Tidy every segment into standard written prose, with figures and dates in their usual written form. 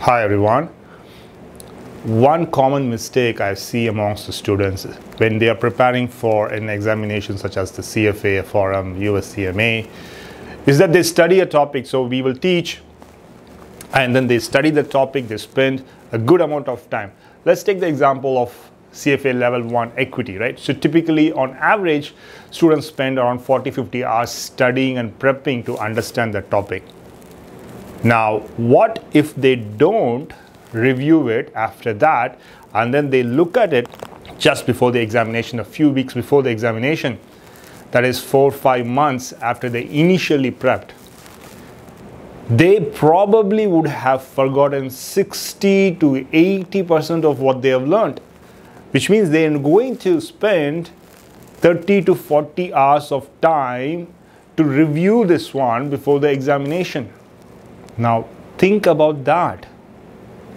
Hi everyone. One common mistake I see amongst the students when they are preparing for an examination such as the CFA, FRM, CMA is that they study a topic. So we will teach and then they study the topic, they spend a good amount of time. Let's take the example of CFA level 1 equity, right? So typically on average, students spend around 40-50 hours studying and prepping to understand the topic. Now, what if they don't review it after that and then they look at it just before the examination, a few weeks before the examination, that is 4 or 5 months after they initially prepped? They probably would have forgotten 60 to 80% of what they have learned, which means they are going to spend 30 to 40 hours of time to review this one before the examination. Now, think about that.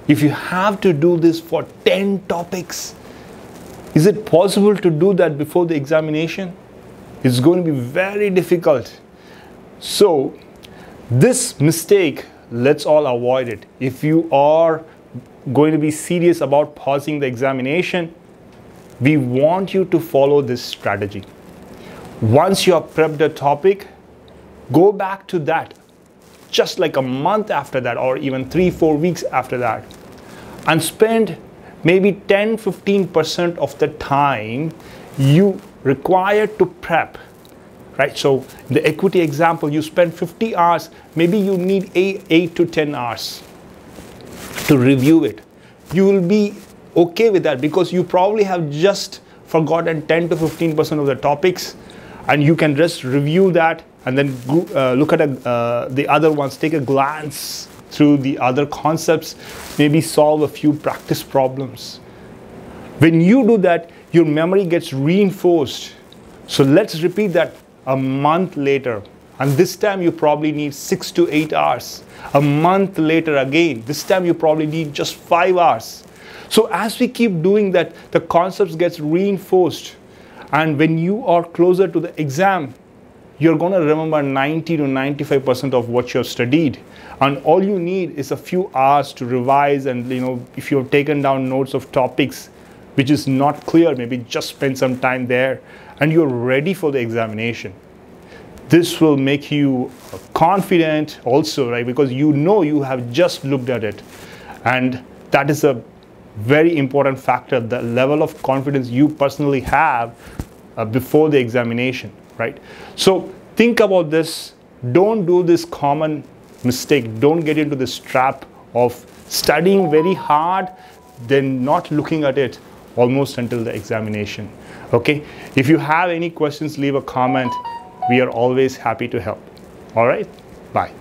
If you have to do this for 10 topics, is it possible to do that before the examination? It's going to be very difficult. So, this mistake, let's all avoid it. If you are going to be serious about passing the examination, we want you to follow this strategy. Once you have prepped a topic, go back to that just like a month after that or even 3-4 weeks after that and spend maybe 10-15% of the time you require to prep, right? So in the equity example, you spend 50 hours, maybe you need 8 to 10 hours to review it. You will be okay with that because you probably have just forgotten 10 to 15% of the topics and you can just review that and then look at the other ones, take a glance through the other concepts, maybe solve a few practice problems. When you do that, your memory gets reinforced. So let's repeat that a month later. And this time you probably need 6 to 8 hours. A month later again, this time you probably need just 5 hours. So as we keep doing that, the concepts gets reinforced. And when you are closer to the exam, you're going to remember 90 to 95% of what you've studied. And all you need is a few hours to revise. And if you've taken down notes of topics which is not clear, maybe just spend some time there and you're ready for the examination. This will make you confident also, right? Because you have just looked at it. And that is a very important factor, the level of confidence you personally have before the examination, right? So think about this. Don't do this common mistake. Don't get into this trap of studying very hard, then not looking at it almost until the examination. Okay? If you have any questions, leave a comment. We are always happy to help. All right? Bye.